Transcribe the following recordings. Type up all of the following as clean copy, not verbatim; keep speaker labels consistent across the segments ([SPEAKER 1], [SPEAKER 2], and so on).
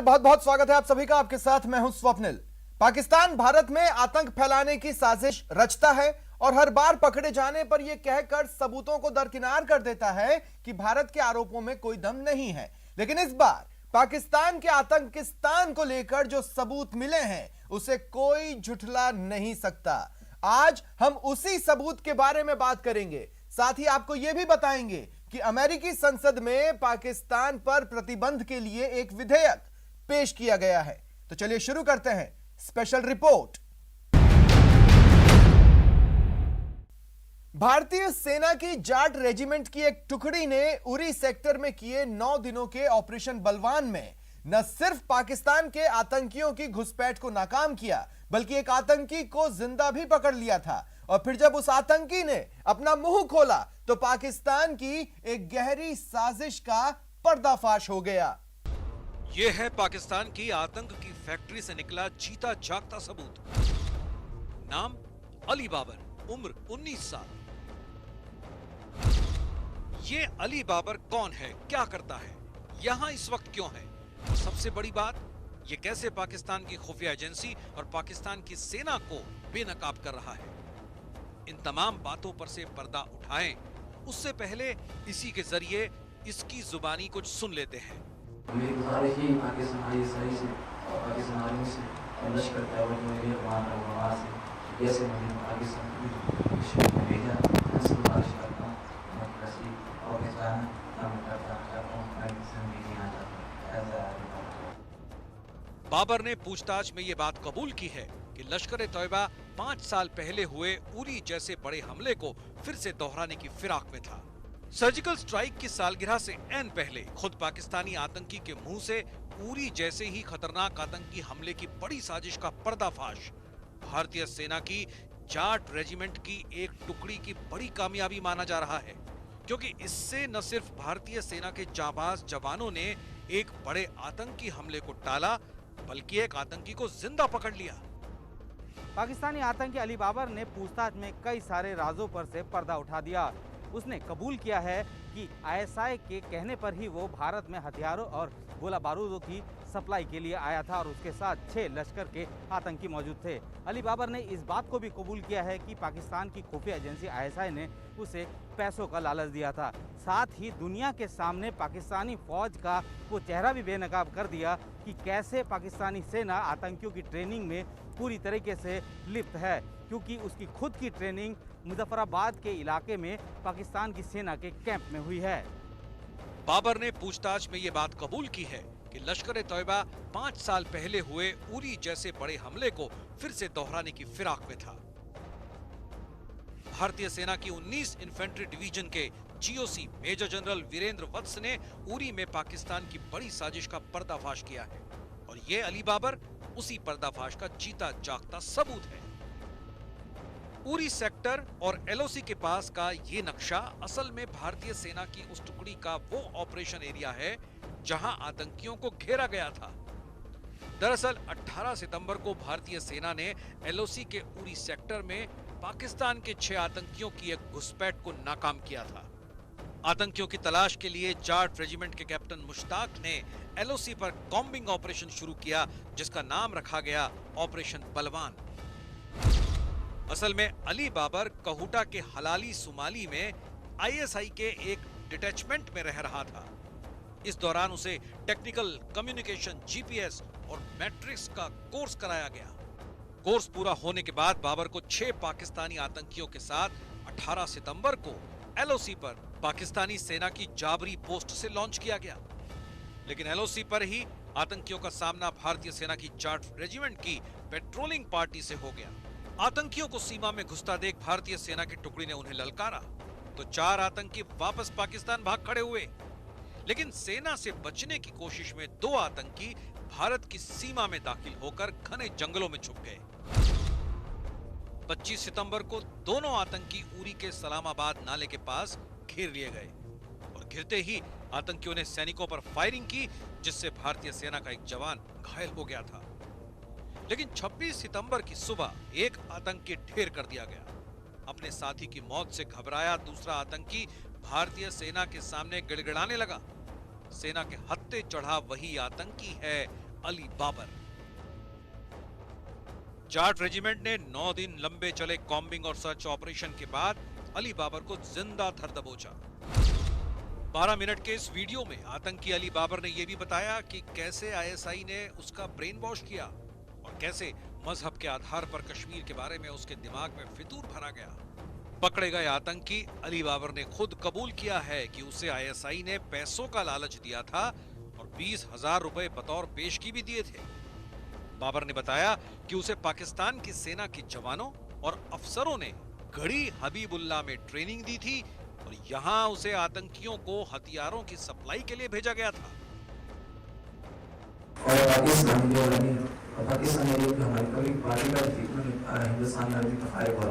[SPEAKER 1] बहुत बहुत स्वागत है आप सभी का। आपके साथ मैं हूं स्वप्निल। पाकिस्तान भारत में आतंक फैलाने की साजिश रचता है और हर बार पकड़े जाने पर यह कहकर सबूतों को दरकिनार कर देता है कि भारत के आरोपों में कोई दम नहीं है। लेकिन इस बार पाकिस्तान के आतंकिस्तान को लेकर जो सबूत मिले हैं उसे कोई झुठला नहीं सकता। आज हम उसी सबूत के बारे में बात करेंगे। साथ ही आपको यह भी बताएंगे कि अमेरिकी संसद में पाकिस्तान पर प्रतिबंध के लिए एक विधेयक पेश किया गया है। तो चलिए शुरू करते हैं स्पेशल रिपोर्ट। भारतीय सेना की जाट रेजिमेंट की एक टुकड़ी ने उरी सेक्टर में किए 9 दिनों के ऑपरेशन बलवान में न सिर्फ पाकिस्तान के आतंकियों की घुसपैठ को नाकाम किया, बल्कि एक आतंकी को जिंदा भी पकड़ लिया था। और फिर जब उस आतंकी ने अपना मुंह खोला तो पाकिस्तान की एक गहरी साजिश का पर्दाफाश हो गया।
[SPEAKER 2] यह है पाकिस्तान की आतंक की फैक्ट्री से निकला जीता जागता सबूत। नाम अली बाबर, उम्र 19 साल। ये अली बाबर कौन है, क्या करता है, यहां इस वक्त क्यों है, सबसे बड़ी बात ये कैसे पाकिस्तान की खुफिया एजेंसी और पाकिस्तान की सेना को बेनकाब कर रहा है। इन तमाम बातों पर से पर्दा उठाएं, उससे पहले इसी के जरिए इसकी जुबानी कुछ सुन लेते हैं।
[SPEAKER 3] मेरी गुजारिश ही पाकिस्तानी सही से पाकिस्तानियों से लश्कर तैयार मेरे वहाँ से जैसे मैंने पाकिस्तान में भेजा गुजारिश करता हूँ मैं किसी पाकिस्तान काम करता हूँ पाकिस्तान भी नहीं आता ऐसा।
[SPEAKER 2] बाबर ने पूछताछ में ये बात कबूल की है कि लश्कर तैयबा 5 साल पहले हुए उरी जैसे बड़े हमले को फिर से दोहराने की फिराक में था। सर्जिकल स्ट्राइक की सालगिरह से ऐन पहले खुद पाकिस्तानी आतंकी के मुंह से उरी जैसे ही खतरनाक आतंकी हमले की बड़ी साजिश का पर्दाफाश भारतीय सेना की जाट रेजिमेंट की एक टुकड़ी की बड़ी कामयाबी माना जा रहा है, क्योंकि इससे न सिर्फ भारतीय सेना के जाबाज जवानों ने एक बड़े आतंकी हमले को टाला, बल्कि एक आतंकी को जिंदा पकड़ लिया।
[SPEAKER 4] पाकिस्तानी आतंकी अली बाबर ने पूछताछ में कई सारे राजों पर से पर्दा उठा दिया। उसने कबूल किया है कि आईएसआई के कहने पर ही वो भारत में हथियारों और गोला बारूदों की सप्लाई के लिए आया था और उसके साथ 6 लश्कर के आतंकी मौजूद थे। अली बाबर ने इस बात को भी कबूल किया है कि पाकिस्तान की खुफिया एजेंसी आईएसआई ने उसे पैसों का लालच दिया था। साथ ही दुनिया के सामने पाकिस्तानी फौज का वो चेहरा भी बेनकाब कर दिया कि कैसे पाकिस्तानी सेना आतंकियों की ट्रेनिंग में पूरी तरीके से लिप्त है, क्योंकि उसकी खुद की ट्रेनिंग मुजफ्फराबाद के इलाके में पाकिस्तान की सेना के कैंप में हुई है।
[SPEAKER 2] बाबर ने पूछताछ में ये बात कबूल की है कि लश्कर तैयबा 5 साल पहले हुए उरी जैसे बड़े हमले को फिर से दोहराने की फिराक में था। भारतीय सेना की 19 इन्फेंट्री डिवीजन के जीओसी मेजर जनरल वीरेंद्र वत्स ने उरी में पाकिस्तान की बड़ी साजिश का पर्दाफाश किया है और ये अली बाबर उसी पर्दाफाश का जीता जागता सबूत है। उरी सेक्टर और एलओसी के पास का ये नक्शा असल में भारतीय सेना की उस टुकड़ी का वो ऑपरेशन एरिया है जहां आतंकियों को घेरा गया था। दरअसल 18 सितंबर को भारतीय सेना ने एलओसी के उरी सेक्टर में पाकिस्तान के 6 आतंकियों की एक घुसपैठ को नाकाम किया था। आतंकियों की तलाश के लिए जाट रेजिमेंट के कैप्टन मुश्ताक ने एलओसी पर कॉम्बिंग ऑपरेशन शुरू किया, जिसका नाम रखा गया ऑपरेशन बलवान। असल में अली बाबर कहूटा के हलाली सुमाली में आईएसआई के एक डिटैचमेंट में रह रहा था। इस दौरान उसे टेक्निकल कम्युनिकेशन, जीपीएस और मैट्रिक्स का कोर्स कराया गया। कोर्स पूरा होने के बाद बाबर को 6 पाकिस्तानी आतंकियों के साथ 18 सितंबर को एलओसी पर पाकिस्तानी सेना की जाबरी पोस्ट से लॉन्च किया गया। लेकिन एलओसी पर ही आतंकियों का सामना भारतीय सेना की जाट रेजिमेंट की पेट्रोलिंग पार्टी से हो गया। आतंकियों को सीमा में घुसता देख भारतीय सेना की टुकड़ी ने उन्हें ललकारा तो 4 आतंकी वापस पाकिस्तान भाग खड़े हुए। लेकिन सेना से बचने की कोशिश में 2 आतंकी भारत की सीमा में दाखिल होकर घने जंगलों में छुप गए। 25 सितंबर को दोनों आतंकी उरी के सलामाबाद नाले के पास घेर लिए गए और घिरते ही आतंकियों ने सैनिकों पर फायरिंग की, जिससे भारतीय सेना का एक जवान घायल हो गया था। लेकिन 26 सितंबर की सुबह एक आतंकी ढेर कर दिया गया। अपने साथी की मौत से घबराया दूसरा आतंकी भारतीय सेना के सामने गिड़गिड़ाने लगा। सेना के हत्थे चढ़ा वही आतंकी है अली बाबर। जाट रेजिमेंट ने 9 दिन लंबे चले कॉम्बिंग और सर्च ऑपरेशन के बाद अली बाबर को जिंदा धर दबोचा। 12 मिनट के इस वीडियो में आतंकी अली बाबर ने यह भी बताया कि कैसे आईएसआई ने उसका ब्रेन वॉश किया और कैसे मजहब के आधार पर कश्मीर के बारे में उसके दिमाग में फितूर भरा गया। पकड़े गए आतंकी अली बाबर ने खुद कबूल किया है कि उसे आईएसआई ने पैसों का लालच दिया था और 20,000 रुपए बतौर पेशगी भी दिए थे। बाबर ने बताया कि उसे पाकिस्तान की सेना के जवानों और अफसरों ने गढ़ी हबीबुल्ला में ट्रेनिंग दी थी और यहां उसे आतंकियों को हथियारों की सप्लाई के लिए भेजा गया था।
[SPEAKER 3] और पाकिस्तानी लोग हमारी कभी पार्टी का हिंदुस्तानी आर्मी का फायर हुआ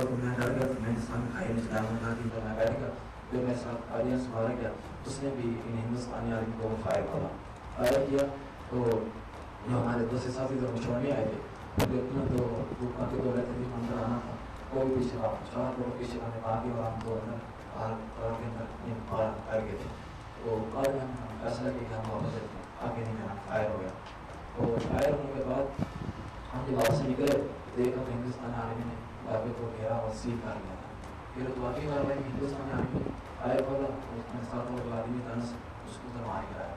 [SPEAKER 3] तो मैं डर गया। मैं हिंदुस्तान में खाई नहीं चलाऊंगा कि मैं बैठ गया। जो मेरे साथ ऑडियंस मारा गया उसने भी इन हिंदुस्तानी आर्मी को फायर किया। तो जो हमारे दूसरे साथी जो छोड़ने आए थे तो वो रहते थे अंदर आना था, वो भी पीछे चार लोग पीछे आने आगे और हम दो अंदर पार कर गए थे। तो बाद में हम फैसला किया कि हम वापस आगे नहीं जाना। फायर हो गया। तो फायर होने के बाद हम जब वापस निकले देखा तो हिंदुस्तान आर्मी ने बाबे को घेरा और सील कर लिया था। फिर तो बाकी बार भाई हिंदुस्तान आर्मी फायर बोला उसमें 7 लोग आदमी था उसको तो मार गिराया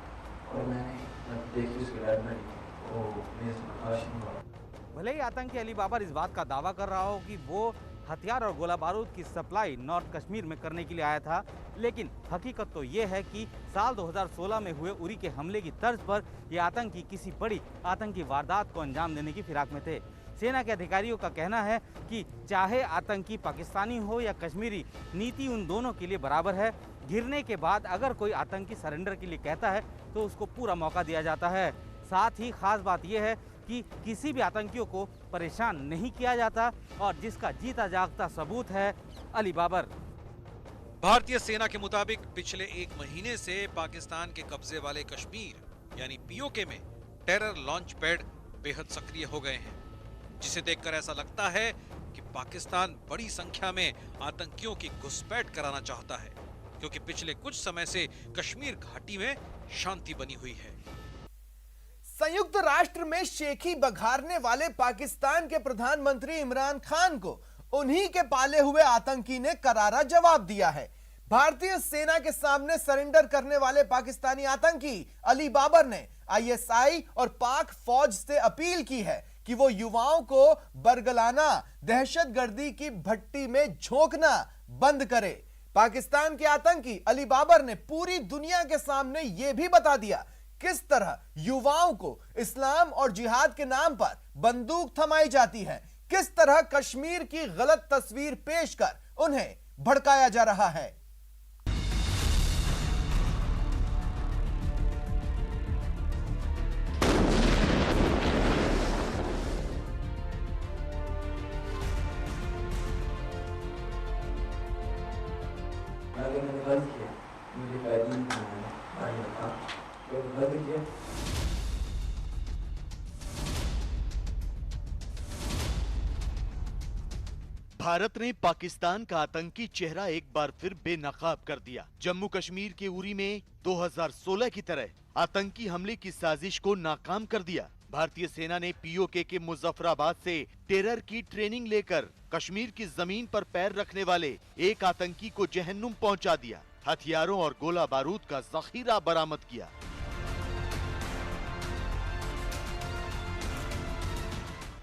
[SPEAKER 3] और मैंने जब देखी उसकी डेड बॉडी वो मेरे से प्रकाश नहीं हुआ।
[SPEAKER 4] भले ही आतंकी अली बाबर इस बात का दावा कर रहा हो कि वो हथियार और गोला बारूद की सप्लाई नॉर्थ कश्मीर में करने के लिए आया था, लेकिन हकीकत तो ये है कि साल 2016 में हुए उरी के हमले की तर्ज पर ये आतंकी किसी बड़ी आतंकी वारदात को अंजाम देने की फिराक में थे। सेना के अधिकारियों का कहना है कि चाहे आतंकी पाकिस्तानी हो या कश्मीरी, नीति उन दोनों के लिए बराबर है। गिरने के बाद अगर कोई आतंकी सरेंडर के लिए कहता है तो उसको पूरा मौका दिया जाता है। साथ ही खास बात यह है कि किसी भी आतंकियों को परेशान नहीं किया जाता और जिसका जीता जागता सबूत है अली बाबर।
[SPEAKER 2] भारतीय सेना के मुताबिक पिछले 1 महीने से पाकिस्तान के कब्जे वाले कश्मीर यानी पीओके में टेरर लॉन्च पैड बेहद सक्रिय हो गए हैं, जिसे देखकर ऐसा लगता है कि पाकिस्तान बड़ी संख्या में आतंकियों की घुसपैठ कराना चाहता है, क्योंकि पिछले कुछ समय से कश्मीर घाटी में शांति बनी हुई है।
[SPEAKER 1] संयुक्त राष्ट्र में शेखी बघारने वाले पाकिस्तान के प्रधानमंत्री इमरान खान को उन्हीं के पाले हुए आतंकी ने करारा जवाब दिया है। भारतीय सेना के सामने सरेंडर करने वाले पाकिस्तानी आतंकी अली बाबर ने आईएसआई और पाक फौज से अपील की है कि वो युवाओं को बरगलाना, दहशतगर्दी की भट्टी में झोंकना बंद करे। पाकिस्तान के आतंकी अली बाबर ने पूरी दुनिया के सामने यह भी बता दिया किस तरह युवाओं को इस्लाम और जिहाद के नाम पर बंदूक थमाई जाती है, किस तरह कश्मीर की गलत तस्वीर पेश कर उन्हें भड़काया जा रहा है।
[SPEAKER 5] भारत ने पाकिस्तान का आतंकी चेहरा एक बार फिर बेनकाब कर दिया। जम्मू कश्मीर के उरी में 2016 की तरह आतंकी हमले की साजिश को नाकाम कर दिया। भारतीय सेना ने पीओके के मुजफ्फराबाद से टेरर की ट्रेनिंग लेकर कश्मीर की जमीन पर पैर रखने वाले एक आतंकी को जहन्नुम पहुंचा दिया। हथियारों और गोला बारूद का जखीरा बरामद किया।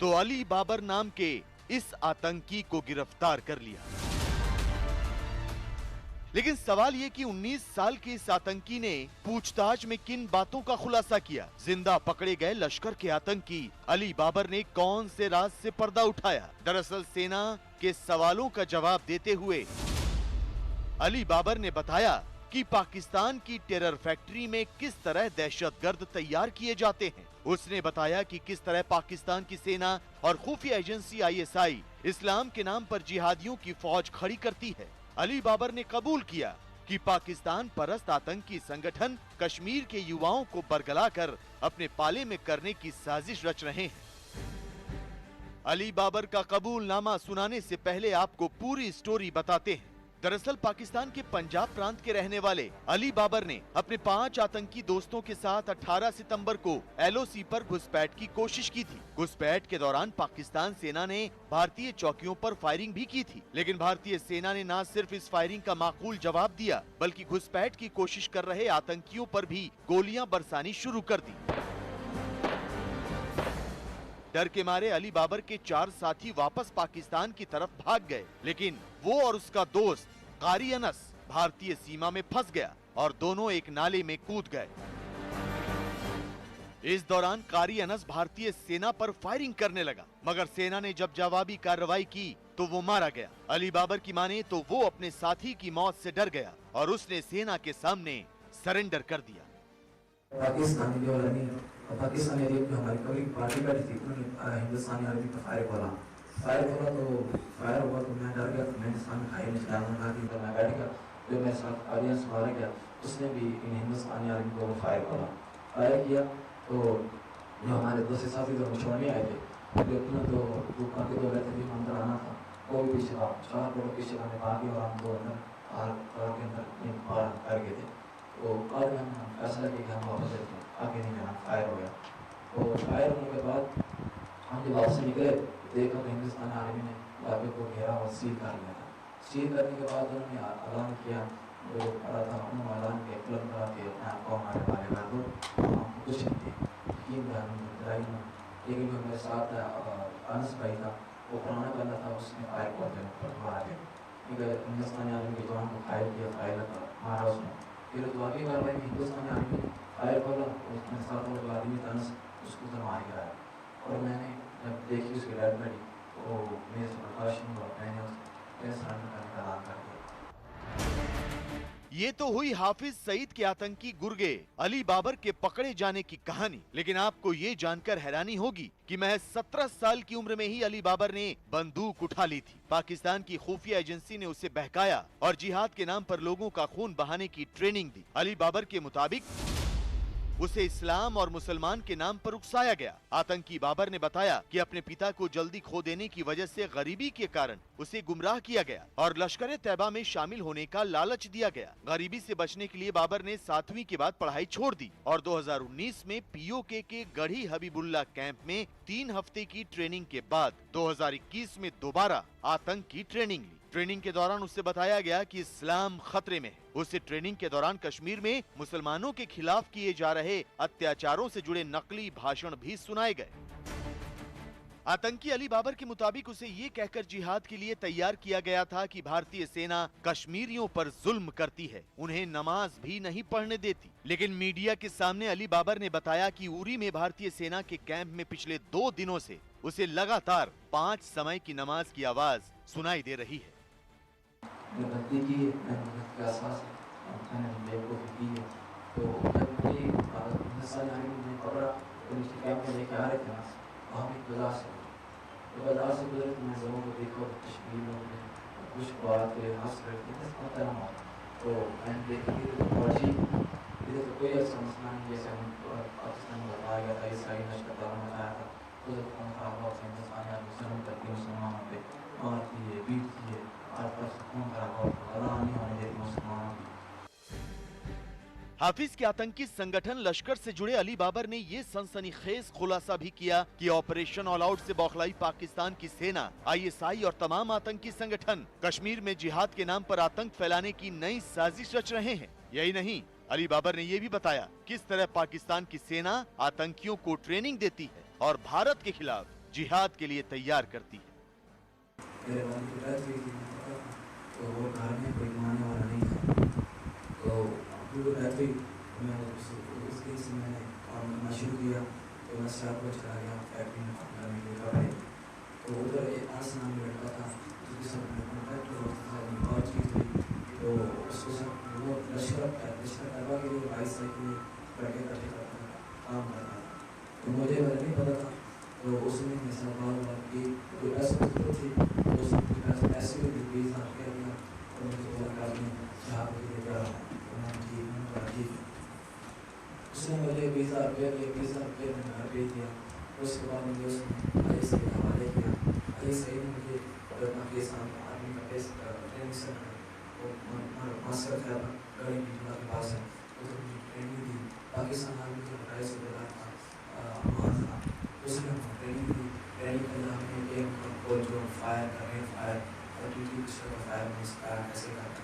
[SPEAKER 5] तो अली बाबर नाम के इस आतंकी को गिरफ्तार कर लिया। लेकिन सवाल ये कि 19 साल के इस आतंकी ने पूछताछ में किन बातों का खुलासा किया। जिंदा पकड़े गए लश्कर के आतंकी अली बाबर ने कौन से राज से पर्दा उठाया। दरअसल सेना के सवालों का जवाब देते हुए अली बाबर ने बताया कि पाकिस्तान की टेरर फैक्ट्री में किस तरह दहशतगर्द तैयार किए जाते हैं। उसने बताया कि किस तरह पाकिस्तान की सेना और खुफिया एजेंसी आईएसआई इस्लाम के नाम पर जिहादियों की फौज खड़ी करती है। अली बाबर ने कबूल किया कि पाकिस्तान परस्त आतंकी संगठन कश्मीर के युवाओं को बरगलाकर अपने पाले में करने की साजिश रच रहे हैं। अली बाबर का कबूलनामा सुनाने से पहले आपको पूरी स्टोरी बताते हैं। दरअसल पाकिस्तान के पंजाब प्रांत के रहने वाले अली बाबर ने अपने 5 आतंकी दोस्तों के साथ 18 सितंबर को LOC पर घुसपैठ की कोशिश की थी। घुसपैठ के दौरान पाकिस्तान सेना ने भारतीय चौकियों पर फायरिंग भी की थी, लेकिन भारतीय सेना ने न सिर्फ इस फायरिंग का माकूल जवाब दिया, बल्कि घुसपैठ की कोशिश कर रहे आतंकियों पर भी गोलियां बरसानी शुरू कर दी। डर के मारे अली बाबर के 4 साथी वापस पाकिस्तान की तरफ भाग गए, लेकिन वो और उसका दोस्त कारी अनस भारतीय सीमा में फंस गया और दोनों एक नाले में कूद गए। इस दौरान कारी अनस भारतीय सेना पर फायरिंग करने लगा, मगर सेना ने जब जवाबी कार्रवाई की तो वो मारा गया। अली बाबर की माने तो वो अपने साथी की मौत से डर गया और उसने सेना के सामने सरेंडर कर दिया।
[SPEAKER 3] पाकिस्तानी जो पाकिस्तानी जो हमारी कभी पार्टी का थी, उन्होंने हिंदुस्तानी आर्मी पर फायर खोला तो फायर हुआ तो मैं डर गया, तो मैंने सामने खाई में चलाना था कि मैं बैठ गया। जो मेरे साथ ऑडियंस मारा गया उसने भी इन हिंदुस्तानी आर्मी को फायर खोला। फायर किया तो जो हमारे दूसरे साथी जो छोड़ने आए थे, तो दुकान के 2 रहते थे, अंदर आना था, वो भी पीछे 4 लोग पीछे आने भागे और हम 2 अंदर के अंदर पार कर गए थे। तो बाद में हम फैसला किया कि हम वापस चलते हैं, आगे नहीं जाना। फायर हो गया तो फायर होने के बाद हम जब वापस निकले देखा तो हिंदुस्तान आर्मी ने इलाके को घेरा और सील कर लिया था। सील करने के बाद उन्होंने ऐलान किया, जो खड़ा था उन्होंने ऐलान किया तुरंत करा के अपने आप को हमारे बारे में दो, हमको कुछ नहीं थे, यकीन लड़ाई में। लेकिन जो मेरे साथ अनस भाई था, वो पुराना बंदा था, उसने फायर कर दिया पर मारा गया। हिंदुस्तानी आर्मी के जवान को फायर किया, फायर मारा उसने। फिर तो आगे कार्रवाई में हिंदुस्तानी आर्मी ने फायर खोला, उसमें 7 लोग आदमी था, उसको तो मार गिराया। और मैंने जब देखी उसकी डेड बॉडी तो मेरे से बर्दाश्त नहीं हुआ, मैंने उसके सरेंडर करने का ऐलान कर दिया।
[SPEAKER 5] ये तो हुई हाफिज सईद के आतंकी गुर्गे अली बाबर के पकड़े जाने की कहानी, लेकिन आपको ये जानकर हैरानी होगी कि महज 17 साल की उम्र में ही अली बाबर ने बंदूक उठा ली थी। पाकिस्तान की खुफिया एजेंसी ने उसे बहकाया और जिहाद के नाम पर लोगों का खून बहाने की ट्रेनिंग दी। अली बाबर के मुताबिक उसे इस्लाम और मुसलमान के नाम पर उकसाया गया। आतंकी बाबर ने बताया कि अपने पिता को जल्दी खो देने की वजह से गरीबी के कारण उसे गुमराह किया गया और लश्कर तैयबा में शामिल होने का लालच दिया गया। गरीबी से बचने के लिए बाबर ने 7वीं के बाद पढ़ाई छोड़ दी और 2019 में POK के गढ़ी हबीबुल्ला कैंप में 3 हफ्ते की ट्रेनिंग के बाद 2021 में दोबारा आतंक की ट्रेनिंग ली। ट्रेनिंग के दौरान उससे बताया गया कि इस्लाम खतरे में है। उसे ट्रेनिंग के दौरान कश्मीर में मुसलमानों के खिलाफ किए जा रहे अत्याचारों से जुड़े नकली भाषण भी सुनाए गए। आतंकी अली बाबर के मुताबिक उसे ये कहकर जिहाद के लिए तैयार किया गया था कि भारतीय सेना कश्मीरियों पर जुल्म करती है, उन्हें नमाज भी नहीं पढ़ने देती। लेकिन मीडिया के सामने अली बाबर ने बताया कि उरी में भारतीय सेना के कैंप में पिछले 2 दिनों से उसे लगातार 5 समय की नमाज की आवाज सुनाई दे रही है।
[SPEAKER 3] गलती की के आसपास मैंने बेवकूफ़ी की है। तो जब कोई हिंदुस्तानी आर्मी ने पकड़ा तो नीचे कैंप में लेके आ रहे थे ना, वहाँ भी बाजार से गुजरे तो मैं लोगों को देखा, कश्मीरी लोग ने कुछ बात हंस रहे थे, पता ना हुआ। तो मैंने देखी फौजी इधर तो कोई ऐसा मसला नहीं, जैसे हम पाकिस्तान में बताया गया था, ईसाई लश्कर द्वारा मचाया था, उधर कौन था बहुत हिंदुस्तानी आर्मी जुल्म करती है मुसलमानों पे, मारती है, पीटती है,
[SPEAKER 5] हाफिज के आतंकी संगठन लश्कर से जुड़े अली बाबर ने ये सनसनीखेज खुलासा भी किया कि ऑपरेशन ऑल आउट से बौखलाई पाकिस्तान की सेना, ISI और तमाम आतंकी संगठन कश्मीर में जिहाद के नाम पर आतंक फैलाने की नई साजिश रच रहे हैं। यही नहीं, अली बाबर ने ये भी बताया किस तरह पाकिस्तान की सेना आतंकियों को ट्रेनिंग देती है और भारत के खिलाफ जिहाद के लिए तैयार करती है।
[SPEAKER 3] तो वो घर में कोई कमाने वाला नहीं था, तो वो रहते मैं उस दिन से मैंने काम करना शुरू किया। तो मैं 4 बजे चला गया फैक्ट्री में काम करने के लिए। तो उधर एक आस नाम लड़का था जिसके साथ मैं कॉन्टैक्ट और बहुत चीज़ हुई। तो उसको सब वो लश्कर तैयबा के लिए 22 साल के लड़के इकट्ठे करता था, काम करता था। तो मुझे वह नहीं पता था, तो उसने मेरे साथ बात की कोई ऐसा थी, तो उसने ऐसे भी बीस हाथ के दिया और मुझे बोला कि आपने जहाँ पर लेकर उसने मुझे 20,000 रुपये दिए, 20,000 रुपये मैंने घर भेज दिया। उसके बाद मुझे उसने ISI का हवाले किया। ISI ने मुझे अपना केस आर्मी का केस ट्रेनिंग सेंटर मसरत है गड़ी मीठा के पास है, उधर मुझे ट्रेनिंग दी। पाकिस्तान आर्मी के 2.5 सूबेदार था अमान था, उसने हमें ट्रेनिंग दी। ट्रेनिंग के अंदर हमने एक को जो फायर करें, फायर फायर में कैसे करना।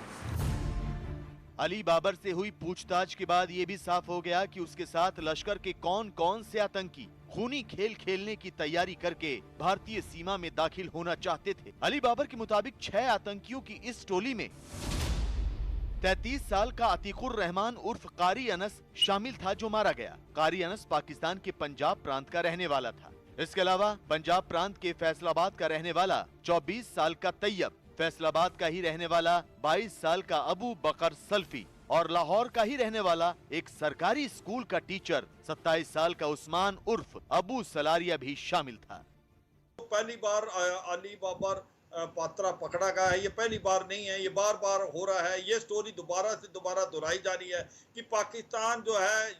[SPEAKER 5] अली बाबर से हुई पूछताछ के बाद ये भी साफ हो गया कि उसके साथ लश्कर के कौन कौन से आतंकी खूनी खेल खेलने की तैयारी करके भारतीय सीमा में दाखिल होना चाहते थे। अली बाबर के मुताबिक 6 आतंकियों की इस टोली में 33 साल का अतीकुर रहमान उर्फ कारी अनस शामिल था, जो मारा गया। कारी अनस पाकिस्तान के पंजाब प्रांत का रहने वाला था। इसके अलावा पंजाब प्रांत के फैसलाबाद का रहने वाला 24 साल का तैयब, फैसलाबाद का ही रहने वाला 22 साल का अबू बकर सल्फी और लाहौर का ही रहने वाला एक सरकारी स्कूल का टीचर 27 साल का उस्मान उर्फ अबू सलारिया भी शामिल था।
[SPEAKER 6] पहली बार अली बाबर पात्रा पकड़ा गया है, ये पहली बार नहीं है, ये बार बार हो रहा है। ये स्टोरी दोबारा से दोबारा दोहराई जा रही है कि पाकिस्तान जो है,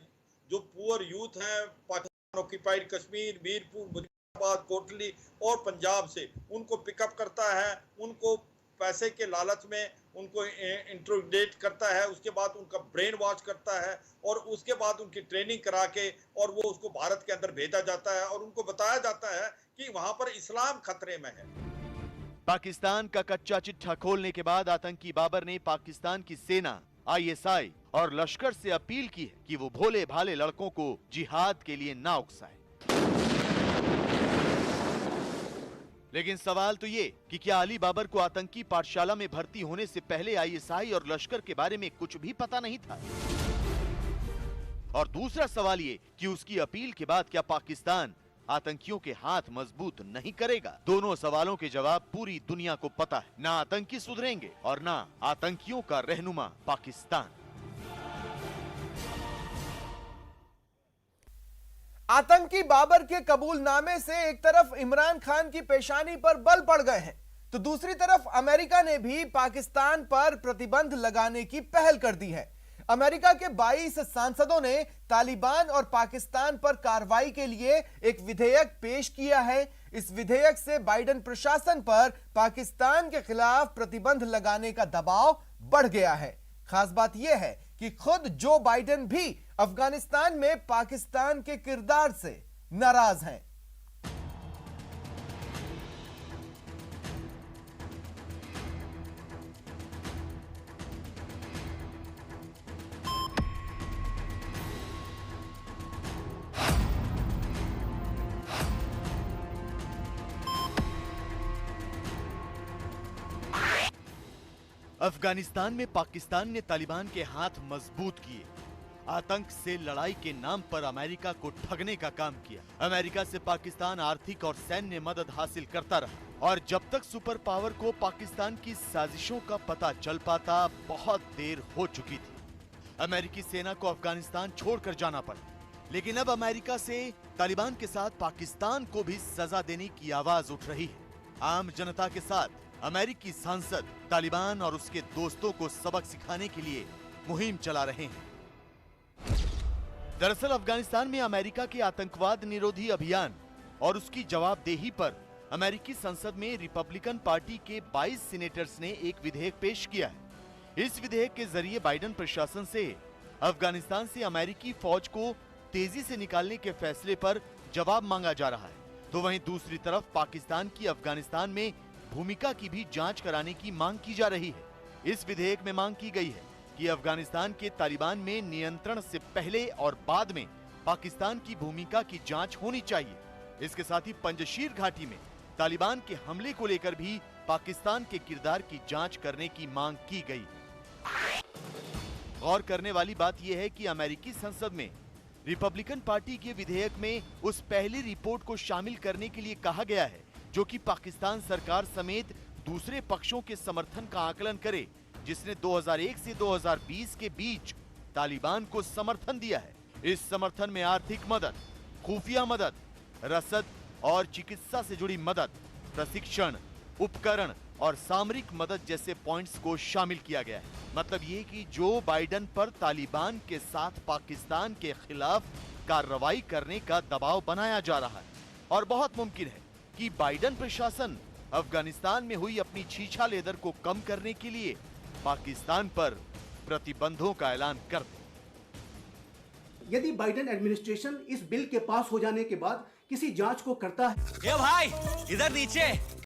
[SPEAKER 6] जो पुअर यूथ है पाकिस्तान ऑक्यूपाइड कश्मीर, मीरपुर, मुजफ्फराबाद, कोटली और पंजाब से, उनको पिकअप करता है, उनको पैसे के लालच में उनको इंट्रोगेट करता है, उसके बाद उनका ब्रेन वॉश करता है और उसके बाद उनकी ट्रेनिंग करा के और वो उसको भारत के अंदर भेजा जाता है और उनको बताया जाता है कि वहां पर इस्लाम खतरे में है।
[SPEAKER 5] पाकिस्तान का कच्चा चिट्ठा खोलने के बाद आतंकी बाबर ने पाकिस्तान की सेना, ISI और लश्कर से अपील की है कि वो भोले भाले लड़कों को जिहाद के लिए ना उकसाए। लेकिन सवाल तो ये कि क्या अली बाबर को आतंकी पाठशाला में भर्ती होने से पहले ISI और लश्कर के बारे में कुछ भी पता नहीं था? और दूसरा सवाल ये कि उसकी अपील के बाद क्या पाकिस्तान आतंकियों के हाथ मजबूत नहीं करेगा? दोनों सवालों के जवाब पूरी दुनिया को पता है। ना आतंकी सुधरेंगे और ना आतंकियों का रहनुमा पाकिस्तान।
[SPEAKER 1] आतंकी बाबर के कबूलनामे से एक तरफ इमरान खान की पेशानी पर बल पड़ गए हैं, तो दूसरी तरफ अमेरिका ने भी पाकिस्तान पर प्रतिबंध लगाने की पहल कर दी है। अमेरिका के 22 सांसदों ने तालिबान और पाकिस्तान पर कार्रवाई के लिए एक विधेयक पेश किया है। इस विधेयक से बाइडेन प्रशासन पर पाकिस्तान के खिलाफ प्रतिबंध लगाने का दबाव बढ़ गया है। खास बात यह है कि खुद जो बाइडेन भी अफगानिस्तान में पाकिस्तान के किरदार से नाराज हैं।
[SPEAKER 5] अफगानिस्तान में पाकिस्तान ने तालिबान के हाथ मजबूत किए। आतंक से लड़ाई के नाम पर अमेरिका को ठगने का काम किया। अमेरिका से पाकिस्तान आर्थिक और सैन्य मदद हासिल करता रहा और जब तक सुपर पावर को पाकिस्तान की साजिशों का पता चल पाता बहुत देर हो चुकी थी। अमेरिकी सेना को अफगानिस्तान छोड़कर जाना पड़ा, लेकिन अब अमेरिका से तालिबान के साथ पाकिस्तान को भी सजा देने की आवाज उठ रही है। आम जनता के साथ अमेरिकी सांसद तालिबान और उसके दोस्तों को सबक सिखाने के लिए मुहिम चला रहे हैं। दरअसल अफगानिस्तान में अमेरिका के आतंकवाद निरोधी अभियान और उसकी जवाबदेही पर अमेरिकी संसद में रिपब्लिकन पार्टी के 22 सीनेटर्स ने एक विधेयक पेश किया है। इस विधेयक के जरिए बाइडेन प्रशासन से अफगानिस्तान से अमेरिकी फौज को तेजी से निकालने के फैसले पर जवाब मांगा जा रहा है। तो वहीं दूसरी तरफ पाकिस्तान की अफगानिस्तान में भूमिका की भी जांच कराने की मांग की जा रही है। इस विधेयक में मांग की गई है कि अफगानिस्तान के तालिबान में नियंत्रण से पहले और बाद में पाकिस्तान की भूमिका की जांच होनी चाहिए। इसके साथ ही पंजशीर घाटी में तालिबान के हमले को लेकर भी पाकिस्तान के किरदार की जांच करने की मांग की गई। गौर करने वाली बात यह है कि अमेरिकी संसद में रिपब्लिकन पार्टी के विधेयक में उस पहली रिपोर्ट को शामिल करने के लिए कहा गया है जो कि पाकिस्तान सरकार समेत दूसरे पक्षों के समर्थन का आकलन करे, जिसने 2001 से 2020 के बीच तालिबान को समर्थन दिया है। इस समर्थन में आर्थिक मदद, खुफिया मदद, रसद और चिकित्सा से जुड़ी मदद, प्रशिक्षण, उपकरण और सामरिक मदद जैसे पॉइंट्स को शामिल किया गया है। मतलब ये कि जो बाइडेन पर तालिबान के साथ पाकिस्तान के खिलाफ कार्रवाई करने का दबाव बनाया जा रहा है और बहुत मुमकिन है कि बाइडेन प्रशासन अफगानिस्तान में हुई अपनी छीछा लेदर को कम करने के लिए पाकिस्तान पर प्रतिबंधों का ऐलान कर दे।
[SPEAKER 7] यदि बाइडेन एडमिनिस्ट्रेशन इस बिल के पास हो जाने के बाद किसी जांच को करता है,
[SPEAKER 8] ये भाई इधर नीचे